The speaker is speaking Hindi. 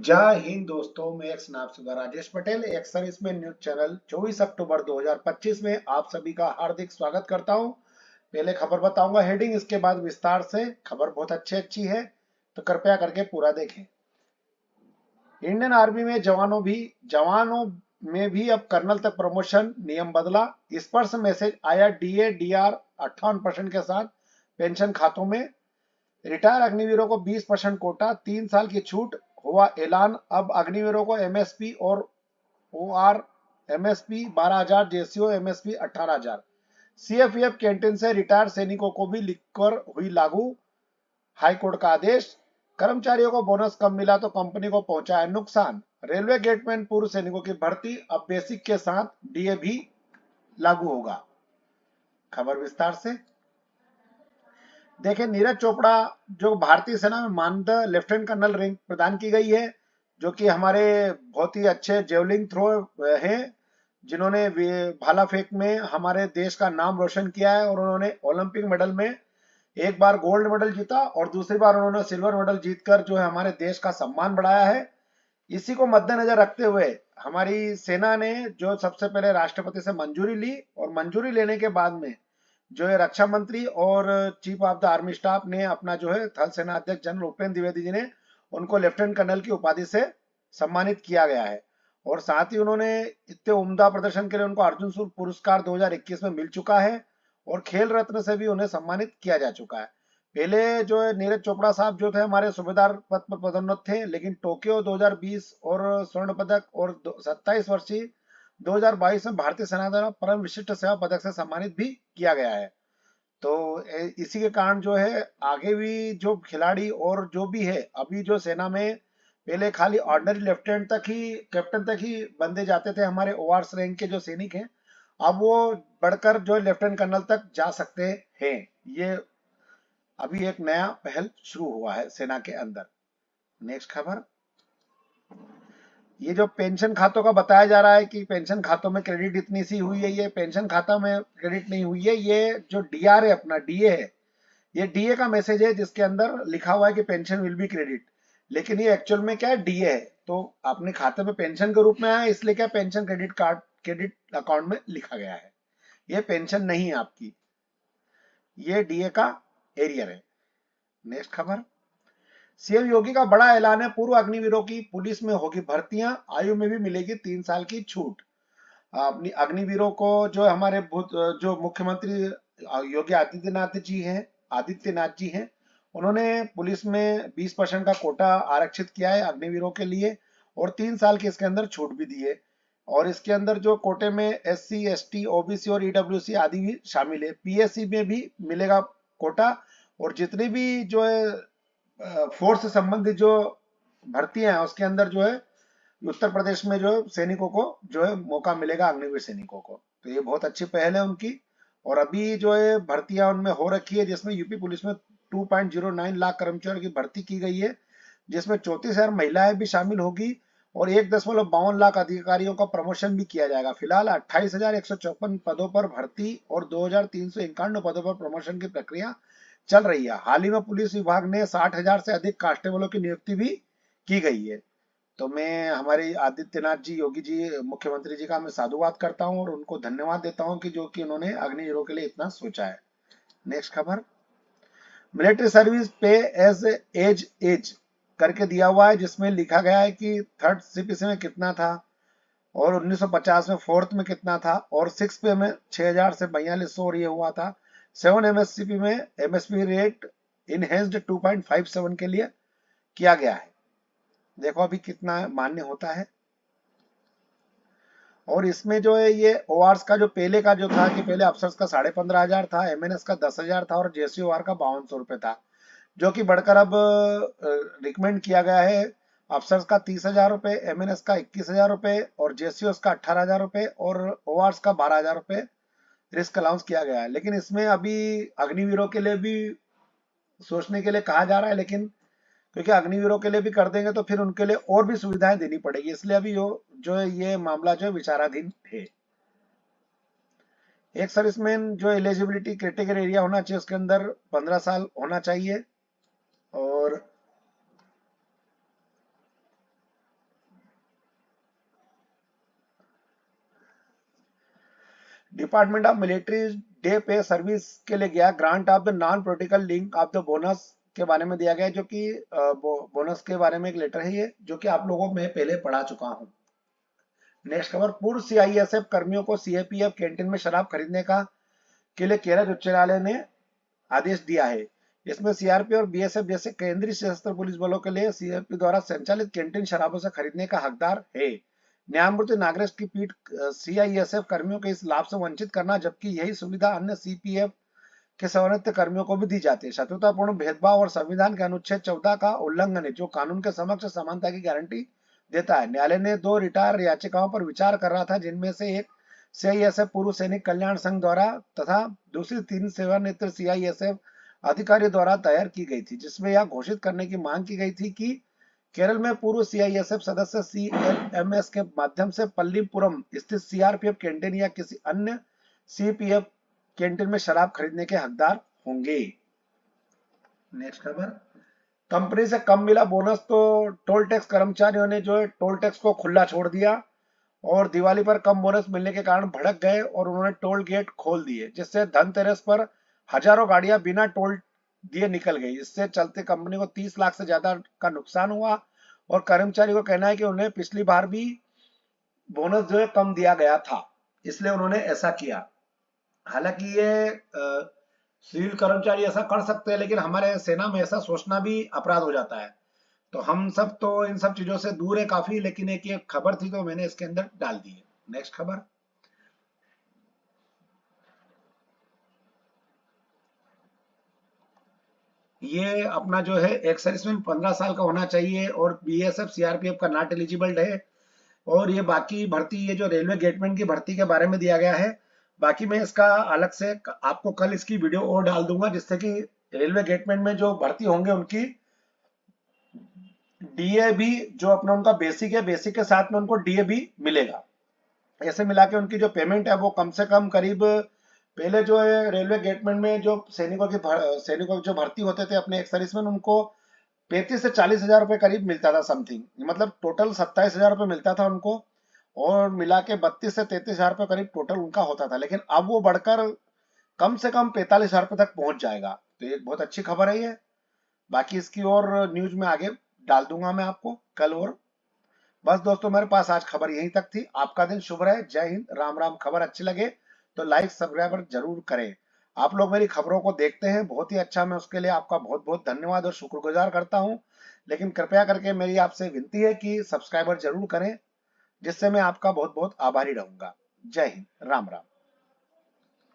जय हिंद दोस्तों, मैं एक स्नापसुदा राजेश पटेल एक सर्विसमैन न्यूज चैनल 24 अक्टूबर 2025 में आप सभी का हार्दिक स्वागत करता हूं। पहले खबर बताऊंगा हेडिंग, इसके बाद विस्तार से। खबर बहुत अच्छी है तो कृपया करके पूरा देखें। इंडियन आर्मी में जवानों में भी अब कर्नल तक प्रमोशन नियम बदला। स्पर्श मैसेज आया डीए डीआर 58% के साथ पेंशन खातों में। रिटायर अग्निवीरों को 20% कोटा, 3 साल की छूट हुआ ऐलान। अब अग्निवीरों को एमएसपी और OR MSP 12,000, JCO MSP 18,000। CFF canteen से रिटायर सैनिकों को भी लिखकर हुई लागू। हाईकोर्ट का आदेश। कर्मचारियों को बोनस कम मिला तो कंपनी को पहुंचा है नुकसान। रेलवे गेट में पूर्व सैनिकों की भर्ती, अब बेसिक के साथ डीए भी लागू होगा। खबर विस्तार से देखें। नीरज चोपड़ा जो भारतीय सेना में मानद लेफ्टिनेंट कर्नल रैंक प्रदान की गई है, जो कि हमारे बहुत ही अच्छे जेवलिंग थ्रो हैं, जिन्होंने भाला फेंक में हमारे देश का नाम रोशन किया है। और उन्होंने ओलंपिक मेडल में एक बार गोल्ड मेडल जीता और दूसरी बार उन्होंने सिल्वर मेडल जीतकर जो है हमारे देश का सम्मान बढ़ाया है। इसी को मद्देनजर रखते हुए हमारी सेना ने जो सबसे पहले राष्ट्रपति से मंजूरी ली, और मंजूरी लेने के बाद में जो है रक्षा मंत्री और chief of the army staff ने अपना जो है थल सेना अध्यक्ष जनरल उपेंद्र द्विवेदी जी ने उनको लेफ्टिनेंट कर्नल की उपाधि से सम्मानित किया गया है। और साथ ही उन्होंने इतने उम्दा प्रदर्शन के लिए उनको अर्जुन पुरस्कार 2021 में मिल चुका है, और खेल रत्न से भी उन्हें सम्मानित किया जा चुका है। पहले जो है नीरज चोपड़ा साहब जो थे हमारे सूबेदार पद पर पदोन्नत थे, लेकिन टोक्यो 2020 और स्वर्ण पदक और 27 वर्षीय 2022 में भारतीय सेना द्वारा परम विशिष्ट सेवा पदक से सम्मानित भी किया गया है। तो इसी के कारण जो है आगे भी जो खिलाड़ी और जो भी है, अभी जो सेना में पहले खाली ऑर्डिनरी लेफ्टिनेंट तक ही, कैप्टन तक ही बंदे जाते थे हमारे ओआरएस रैंक के जो सैनिक हैं, अब वो बढ़कर जो लेफ्टिनेंट कर्नल तक जा सकते हैं। ये अभी एक नया पहल शुरू हुआ है सेना के अंदर। नेक्स्ट खबर। ये जो पेंशन खातों का बताया जा रहा है कि पेंशन खातों में क्रेडिट इतनी सी हुई है, ये पेंशन खाता में क्रेडिट नहीं हुई है। ये जो डीआर है, अपना डीए है, ये डीए का मैसेज है जिसके अंदर लिखा हुआ है कि पेंशन विल बी क्रेडिट, लेकिन ये एक्चुअल में क्या है, डीए है। तो आपने खाते में पेंशन के रूप में आया, इसलिए क्या pension credit card credit account में लिखा गया है। ये पेंशन नहीं है आपकी, ये डीए का एरियर है। नेक्स्ट खबर। सीएम योगी का बड़ा ऐलान है, पूर्व अग्निवीरों की पुलिस में होगी भर्तियां, आयु में भी मिलेगी 3 साल की छूट। अपनी अग्निवीरों को जो हमारे जो मुख्यमंत्री योगी आदित्यनाथ जी हैं, उन्होंने पुलिस में 20% का कोटा आरक्षित किया है अग्निवीरों के लिए, और 3 साल की इसके अंदर छूट भी दी है। और इसके अंदर जो कोटे में एससी एसटी ओबीसी और ईडब्ल्यूसी आदि भी शामिल है। पीएससी में भी मिलेगा कोटा, और जितनी भी जो है फोर्स से संबंधित जो भर्तियां हैं उसके अंदर जो है उत्तर प्रदेश में जो है सैनिकों को जो है मौका मिलेगा, अग्निवीर सैनिकों को। तो ये बहुत अच्छी पहल है उनकी। और अभी जो है भर्तियां उनमें हो रखी है, जिसमें यूपी पुलिस में 2.09 लाख कर्मचारियों की भर्ती की गई है, जिसमें 34,000 महिलाएं भी शामिल होगी, और 1.52 लाख अधिकारियों का प्रमोशन भी किया जाएगा। फिलहाल 28,154 पदों पर भर्ती और 2,391 पदों पर प्रमोशन की प्रक्रिया चल रही है। हाल ही में पुलिस विभाग ने 60,000 से अधिक कांस्टेबलों की नियुक्ति भी की गई है। तो मैं हमारे आदित्यनाथ जी, योगी जी, मुख्यमंत्री जी का मैं साधुवाद करता हूं और उनको धन्यवाद देता हूं कि जो कि उन्होंने अग्निवीरों के लिए इतना सोचा है। नेक्स्ट खबर। मिलिट्री सर्विस पे एज करके दिया हुआ है, जिसमें लिखा गया है कि थर्ड सीपीसी में कितना था, और 1950 में फोर्थ में कितना था, और 6 पे में 6,000 से 4200 ये हुआ था। 7 एमएससीपी में एमएसपी रेट इनहेंस्ड 2.57 के लिए किया गया है। देखो अभी कितना मान्य होता है। और इसमें जो है ये ओआरस का जो पहले का जो था कि पहले अफसर्स का 15,500 था, एमएनएस का 10,000 था, और जेसीओआर का 5200 रुपए था, जो कि बढ़कर अब रिकमेंड किया गया है। अफसर्स का 30,000 रुपए, एमएनएस का 21,000 रुपए, और जेसीओस का 18,000 रुपए, और ओआरस का 12,000 रुपए रिस्क अलाउंस किया गया है। लेकिन इसमें अभी अग्निवीरों के लिए भी सोचने के लिए कहा जा रहा है, लेकिन क्योंकि अग्निवीरों के लिए भी कर देंगे तो फिर उनके लिए और भी सुविधाएं देनी पड़ेगी, इसलिए अभी जो है ये मामला जो है विचाराधीन है। एक सर्विसमैन जो एलिजिबिलिटी क्राइटेरिया एरिया होना चाहिए, उसके अंदर 15 साल होना चाहिए, और डिपार्टमेंट ऑफ मिलिट्री डे पे सर्विस के लिए गया, grant of the non political link of the bonus के बारे में दिया गया, जो कि बोनस के बारे में एक लेटर है ये, जो कि आप लोगों में पहले पढ़ा चुका हूं। नेक्स्ट खबर, पूर्व सीआईएसएफ कर्मियों को सीएपीएफ कैंटीन में शराब खरीदने का के लिए केरल उच्च न्यायालय ने आदेश दिया है। इसमें सीआरपी और बीएसएफ जैसे केंद्रीय सशस्त्र पुलिस बलों के लिए सीएपी द्वारा संचालित कैंटीन शराबों से खरीदने का हकदार है। न्यायमूर्ति नागरेश की पीठ सीआईएसएफ कर्मियों के इस लाभ से वंचित करना, जबकि यही सुविधा अन्य सीपीएफ के सेवानिवृत्त कर्मियों को भी दी जाती है, शत्रुतापूर्ण भेदभाव और संविधान के अनुच्छेद 14 का उल्लंघन है, जो कानून के समक्ष समानता की गारंटी देता है। न्यायालय ने 2 रिटायर याचिकाओं पर विचार कर रहा था, जिनमें से एक सीआईएसएफ पूर्व सैनिक कल्याण संघ द्वारा तथा दूसरी 3 सेवानिवृत्त सीआईएसएफ अधिकारी द्वारा दायर की गई थी, जिसमें यह घोषित करने की मांग की गई थी कि केरल में पूर्व सीआईएसएफ सदस्य सीएलएमएस के माध्यम से पल्लीपुरम स्थित सीआरपीएफ कैंटीन या किसी अन्य सीपीएफ कैंटीन में शराब खरीदने के हकदार होंगे। नेक्स्ट खबर, कंपनी से कम मिला बोनस तो टोल टैक्स कर्मचारियों ने जो है टोल टैक्स को खुला छोड़ दिया और दिवाली पर कम बोनस मिलने के कारण भड़क गए और उन्होंने टोल गेट खोल दिए, जिससे धनतेरस पर हजारों गाड़ियां बिना टोल दिए निकल गई। इससे चलते कंपनी को 30 लाख से ज्यादा का नुकसान हुआ और कर्मचारी को कहना है कि उन्हें पिछली बार भी बोनस जो है कम दिया गया था, इसलिए उन्होंने ऐसा किया। हालांकि ये सिविल कर्मचारी ऐसा कर सकते हैं, लेकिन हमारे सेना में ऐसा सोचना भी अपराध हो जाता है, तो हम सब तो इन सब चीजों से दूर है काफी, लेकिन एक ये खबर थी तो मैंने इसके अंदर डाल दी है। नेक्स्ट खबर, ये अपना जो है एक्स सर्विसमैन 15 साल का होना चाहिए और बीएसएफ सीआरपीएफ का नॉट एलिजिबल है। और ये बाकी भर्ती, ये जो रेलवे गेटमैन की भर्ती के बारे में दिया गया है, बाकी मैं इसका अलग से आपको कल इसकी वीडियो और डाल दूंगा, जिससे कि रेलवे गेटमैन में जो भर्ती होंगे उनकी डीए भी जो अपना उनका बेसिक है, बेसिक के साथ में उनको डीए भी मिलेगा। ऐसे मिला के उनकी जो पेमेंट है वो कम से कम करीब, पहले जो है रेलवे गेटमैन में जो सैनिकों की जो भर्ती होते थे अपने एक्स सर्विसमैन, उनको 35 से 40 हजार रुपए करीब मिलता था समथिंग, मतलब टोटल 27 हजार रुपए मिलता था उनको, और मिला के 32 से 33 हजार रुपए करीब टोटल उनका होता था। लेकिन अब वो बढ़कर कम से कम 45 हजार रुपए तक पहुंच जाएगा, तो एक बहुत अच्छी खबर है ये। बाकी इसकी और न्यूज में आगे डाल दूंगा मैं आपको कल। और बस दोस्तों, मेरे पास आज खबर यहीं तक थी। आपका दिन शुभ रहे, जय हिंद, राम राम। खबर अच्छी लगे तो लाइक सब्सक्राइब जरूर करें। आप लोग मेरी खबरों को देखते हैं, बहुत ही अच्छा, मैं उसके लिए आपका बहुत बहुत धन्यवाद और शुक्रगुजार करता हूं। लेकिन कृपया करके मेरी आपसे विनती है कि सब्सक्राइबर जरूर करें, जिससे मैं आपका बहुत बहुत आभारी रहूंगा। जय हिंद, राम राम।